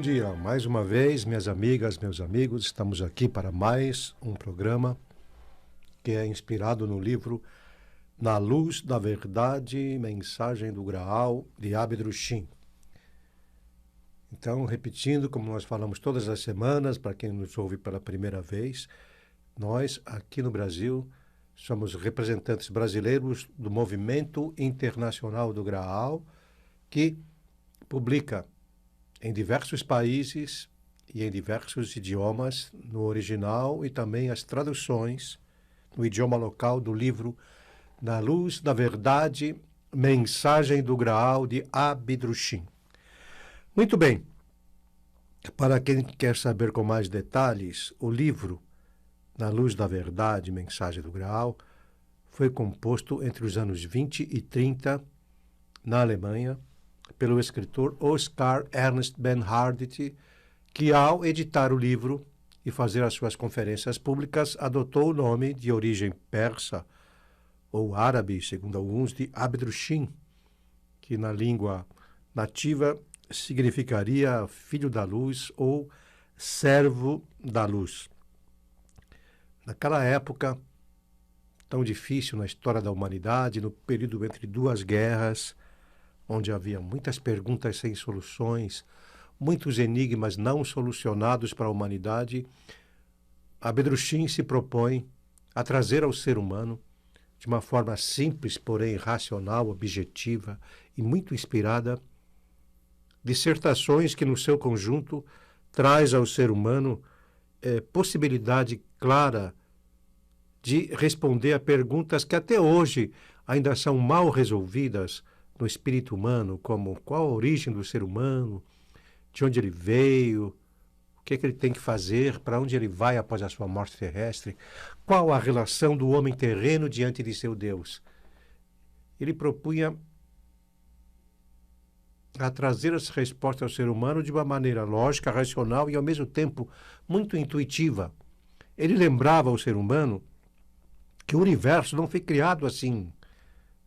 dia, mais uma vez, minhas amigas, meus amigos, estamos aqui para mais um programa que é inspirado no livro Na Luz da Verdade, Mensagem do Graal, de Abdrushim. Então, repetindo, como nós falamos todas as semanas, para quem nos ouve pela primeira vez, nós, aqui no Brasil, somos representantes brasileiros do Movimento Internacional do Graal, que publica em diversos países e em diversos idiomas, no original e também as traduções no idioma local do livro Na Luz da Verdade, Mensagem do Graal, de Abdrushim. Muito bem, para quem quer saber com mais detalhes, o livro Na Luz da Verdade, Mensagem do Graal, foi composto entre os anos 20 e 30 na Alemanha, pelo escritor Oscar Ernst Bernhardt, que ao editar o livro e fazer as suas conferências públicas, adotou o nome de origem persa ou árabe, segundo alguns, de Abdrushim, que na língua nativa significaria filho da luz ou servo da luz. Naquela época tão difícil na história da humanidade, no período entre duas guerras, onde havia muitas perguntas sem soluções, muitos enigmas não solucionados para a humanidade, Abdrushim se propõe a trazer ao ser humano, de uma forma simples, porém racional, objetiva e muito inspirada, dissertações que no seu conjunto traz ao ser humano possibilidade clara de responder a perguntas que até hoje ainda são mal resolvidas no espírito humano, como qual a origem do ser humano, de onde ele veio, o que ele tem que fazer, para onde ele vai após a sua morte terrestre, qual a relação do homem terreno diante de seu Deus. Ele propunha a trazer as respostas ao ser humano de uma maneira lógica, racional e, ao mesmo tempo, muito intuitiva. Ele lembrava ao ser humano que o universo não foi criado assim,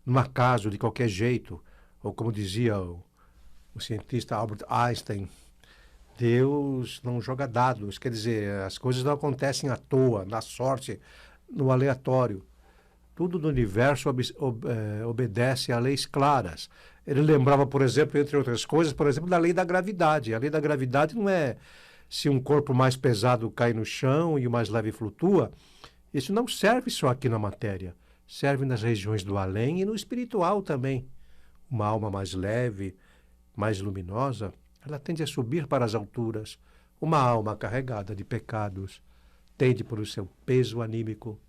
num acaso, de qualquer jeito, ou como dizia o cientista Albert Einstein, Deus não joga dados, quer dizer, as coisas não acontecem à toa, na sorte, no aleatório. Tudo no universo obedece a leis claras. Ele lembrava, por exemplo, entre outras coisas, por exemplo, da lei da gravidade. A lei da gravidade não é se um corpo mais pesado cai no chão e o mais leve flutua. Isso não serve só aqui na matéria. Serve nas regiões do além e no espiritual também. Uma alma mais leve, mais luminosa, ela tende a subir para as alturas. Uma alma carregada de pecados tende, por o seu peso anímico,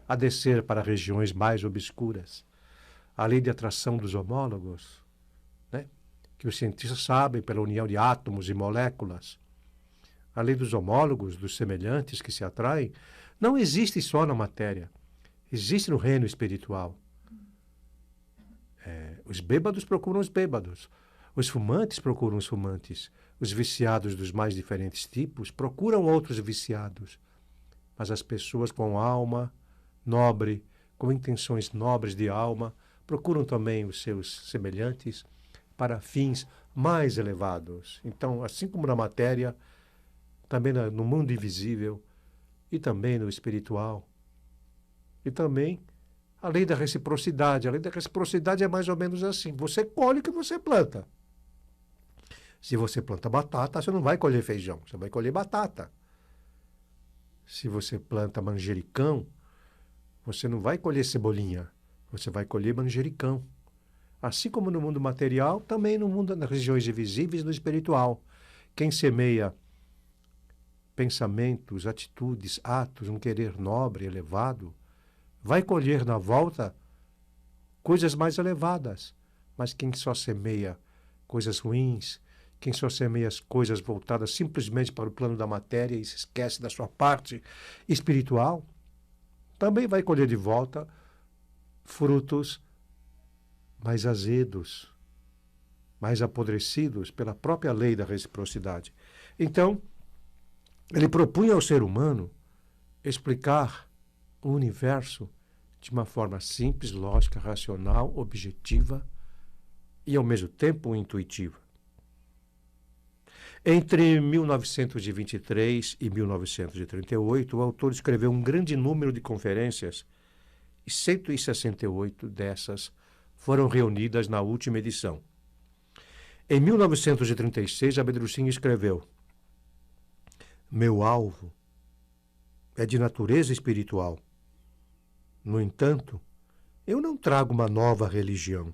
a descer para regiões mais obscuras. A lei de atração dos homólogos, né, que os cientistas sabem pela união de átomos e moléculas. A lei dos homólogos, dos semelhantes que se atraem, não existe só na matéria. Existe no reino espiritual. Os bêbados procuram os bêbados. Os fumantes procuram os fumantes. Os viciados dos mais diferentes tipos procuram outros viciados. Mas as pessoas com alma nobre, com intenções nobres de alma, procuram também os seus semelhantes para fins mais elevados. Então, assim como na matéria, também no mundo invisível e também no espiritual, e também a lei da reciprocidade. A lei da reciprocidade é mais ou menos assim. Você colhe o que você planta. Se você planta batata, você não vai colher feijão, você vai colher batata. Se você planta manjericão, você não vai colher cebolinha, você vai colher manjericão. Assim como no mundo material, também no mundo das regiões invisíveis, no espiritual. Quem semeia pensamentos, atitudes, atos, um querer nobre, elevado, vai colher na volta coisas mais elevadas. Mas quem só semeia coisas ruins, quem só semeia as coisas voltadas simplesmente para o plano da matéria e se esquece da sua parte espiritual, também vai colher de volta frutos mais azedos, mais apodrecidos pela própria lei da reciprocidade. Então, ele propunha ao ser humano explicar o universo de uma forma simples, lógica, racional, objetiva e, ao mesmo tempo, intuitiva. Entre 1923 e 1938, o autor escreveu um grande número de conferências e 168 dessas foram reunidas na última edição. Em 1936, Abedrucim escreveu: meu alvo é de natureza espiritual. No entanto, eu não trago uma nova religião.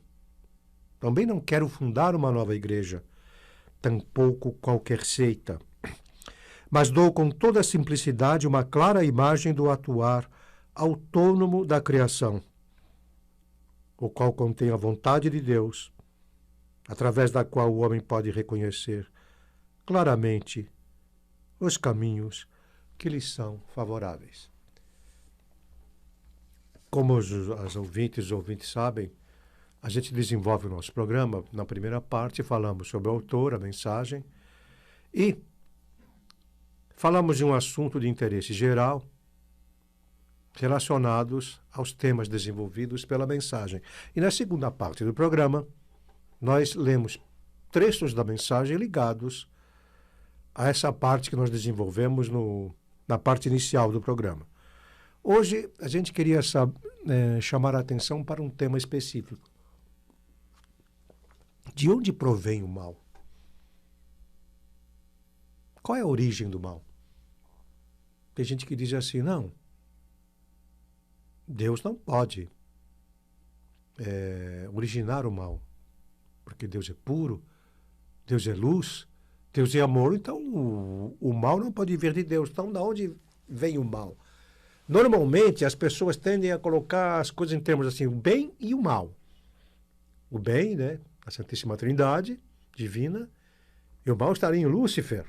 Também não quero fundar uma nova igreja, tampouco qualquer seita. Mas dou com toda a simplicidade uma clara imagem do atuar autônomo da criação, o qual contém a vontade de Deus, através da qual o homem pode reconhecer claramente os caminhos que lhe são favoráveis. Como os ouvintes sabem, a gente desenvolve o nosso programa. Na primeira parte, falamos sobre o autor, a mensagem, e falamos de um assunto de interesse geral relacionados aos temas desenvolvidos pela mensagem. E na segunda parte do programa, nós lemos trechos da mensagem ligados a essa parte que nós desenvolvemos na parte inicial do programa. Hoje, a gente queria chamar a atenção para um tema específico. De onde provém o mal? Qual é a origem do mal? Tem gente que diz assim, não, Deus não pode originar o mal, porque Deus é puro, Deus é luz, Deus é amor, então o mal não pode vir de Deus. Então, de onde vem o mal? Normalmente, as pessoas tendem a colocar as coisas em termos assim, o bem e o mal. O bem, né? A Santíssima Trindade divina, e o mal estaria em Lúcifer,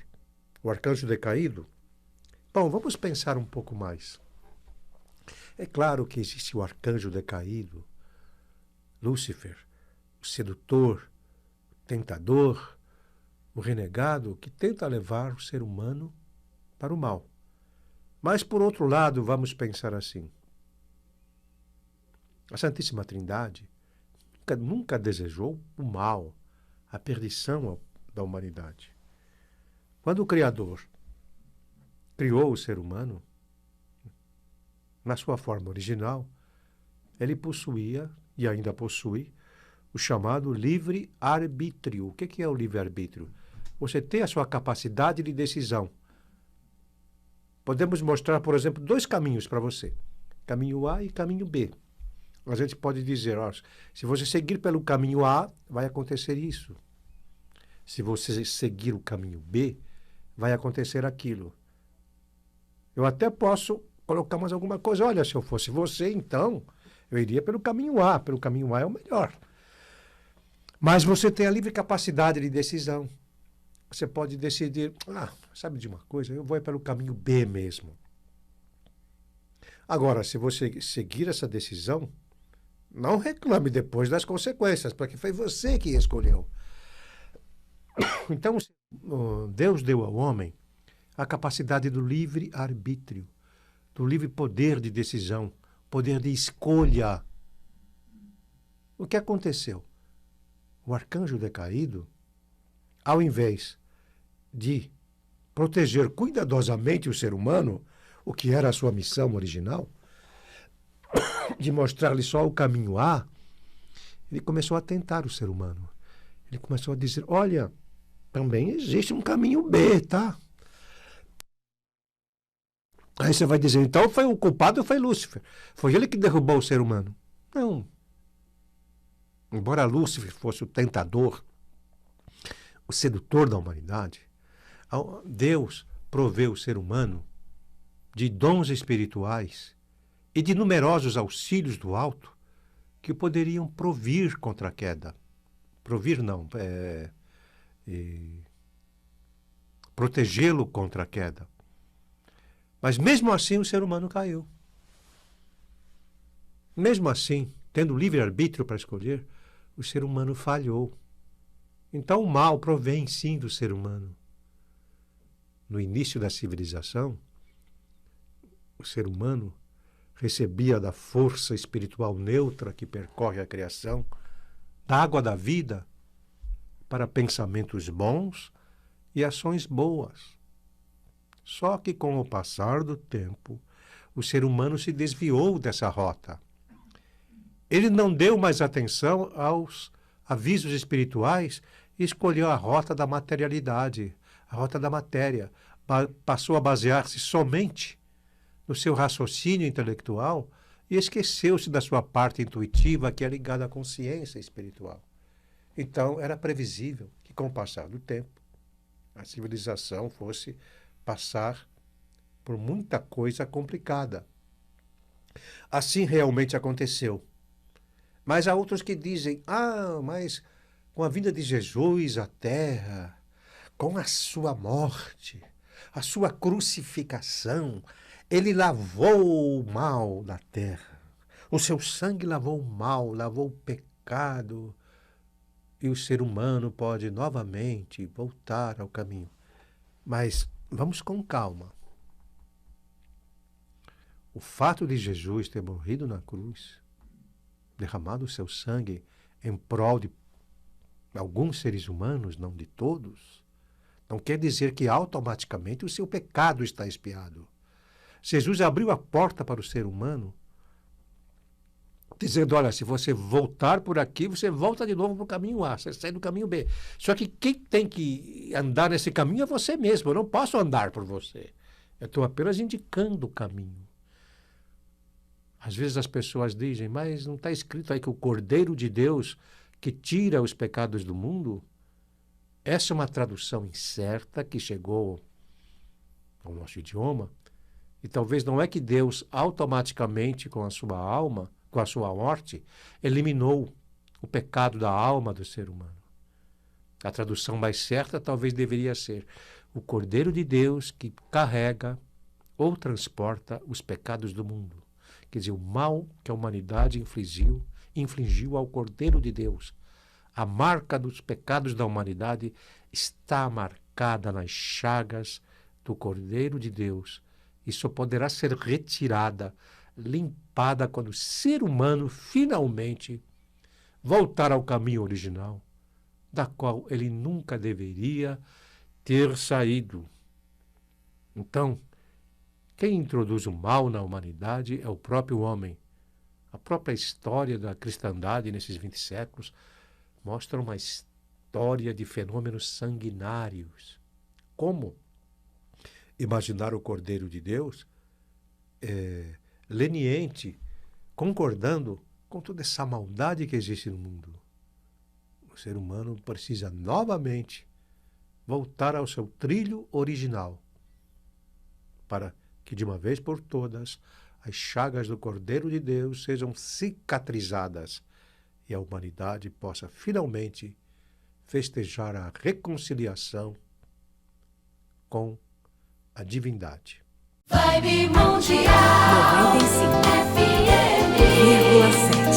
o arcanjo decaído. Bom, vamos pensar um pouco mais. É claro que existe o arcanjo decaído, Lúcifer, o sedutor, o tentador, o renegado que tenta levar o ser humano para o mal. Mas, por outro lado, vamos pensar assim. A Santíssima Trindade nunca desejou o mal, a perdição da humanidade. Quando o Criador criou o ser humano, na sua forma original, ele possuía, e ainda possui, o chamado livre-arbítrio. O que é o livre-arbítrio? Você tem a sua capacidade de decisão. Podemos mostrar, por exemplo, dois caminhos para você. Caminho A e caminho B. A gente pode dizer, ó, se você seguir pelo caminho A, vai acontecer isso. Se você seguir o caminho B, vai acontecer aquilo. Eu até posso colocar mais alguma coisa. Olha, se eu fosse você, então, eu iria pelo caminho A. Pelo caminho A é o melhor. Mas você tem a livre capacidade de decisão. Você pode decidir, sabe de uma coisa? Eu vou pelo caminho B mesmo. Agora, se você seguir essa decisão, não reclame depois das consequências, porque foi você que escolheu. Então, Deus deu ao homem a capacidade do livre-arbítrio, do livre poder de decisão, poder de escolha. O que aconteceu? O arcanjo decaído, ao invés de proteger cuidadosamente o ser humano, o que era a sua missão original, de mostrar-lhe só o caminho A, ele começou a tentar o ser humano. Ele começou a dizer, olha, também existe um caminho B, tá? Aí você vai dizer, então o culpado foi Lúcifer. Foi ele que derrubou o ser humano. Não. Embora Lúcifer fosse o tentador, o sedutor da humanidade, Deus proveu o ser humano de dons espirituais e de numerosos auxílios do alto que poderiam provir contra a queda. Provir não, protegê-lo contra a queda. Mas mesmo assim o ser humano caiu. Mesmo assim, tendo livre-arbítrio para escolher, o ser humano falhou. Então o mal provém sim do ser humano. No início da civilização, o ser humano recebia da força espiritual neutra que percorre a criação, da água da vida, para pensamentos bons e ações boas. Só que com o passar do tempo, o ser humano se desviou dessa rota. Ele não deu mais atenção aos avisos espirituais e escolheu a rota da materialidade, a rota da matéria. Passou a basear-se somente no seu raciocínio intelectual e esqueceu-se da sua parte intuitiva, que é ligada à consciência espiritual. Então, era previsível que, com o passar do tempo, a civilização fosse passar por muita coisa complicada. Assim realmente aconteceu. Mas há outros que dizem, mas com a vinda de Jesus à Terra, com a sua morte, a sua crucificação, ele lavou o mal da terra. O seu sangue lavou o mal, lavou o pecado. E o ser humano pode novamente voltar ao caminho. Mas vamos com calma. O fato de Jesus ter morrido na cruz, derramado o seu sangue em prol de alguns seres humanos, não de todos, não quer dizer que automaticamente o seu pecado está expiado. Jesus abriu a porta para o ser humano, dizendo, olha, se você voltar por aqui, você volta de novo para o caminho A, você sai do caminho B. Só que quem tem que andar nesse caminho é você mesmo, eu não posso andar por você. Eu estou apenas indicando o caminho. Às vezes as pessoas dizem, mas não está escrito aí que o Cordeiro de Deus que tira os pecados do mundo? Essa é uma tradução incerta que chegou ao nosso idioma, e talvez não é que Deus automaticamente, com a sua alma, com a sua morte, eliminou o pecado da alma do ser humano. A tradução mais certa talvez deveria ser o Cordeiro de Deus que carrega ou transporta os pecados do mundo. Quer dizer, o mal que a humanidade infligiu ao Cordeiro de Deus. A marca dos pecados da humanidade está marcada nas chagas do Cordeiro de Deus e só poderá ser retirada, limpada quando o ser humano finalmente voltar ao caminho original, da qual ele nunca deveria ter saído. Então, quem introduz o mal na humanidade é o próprio homem. A própria história da cristandade nesses 20 séculos mostra uma história de fenômenos sanguinários. Como imaginar o Cordeiro de Deus leniente, concordando com toda essa maldade que existe no mundo? O ser humano precisa novamente voltar ao seu trilho original, para que de uma vez por todas as chagas do Cordeiro de Deus sejam cicatrizadas e a humanidade possa finalmente festejar a reconciliação com a divindade. Vibe Mundial 95,7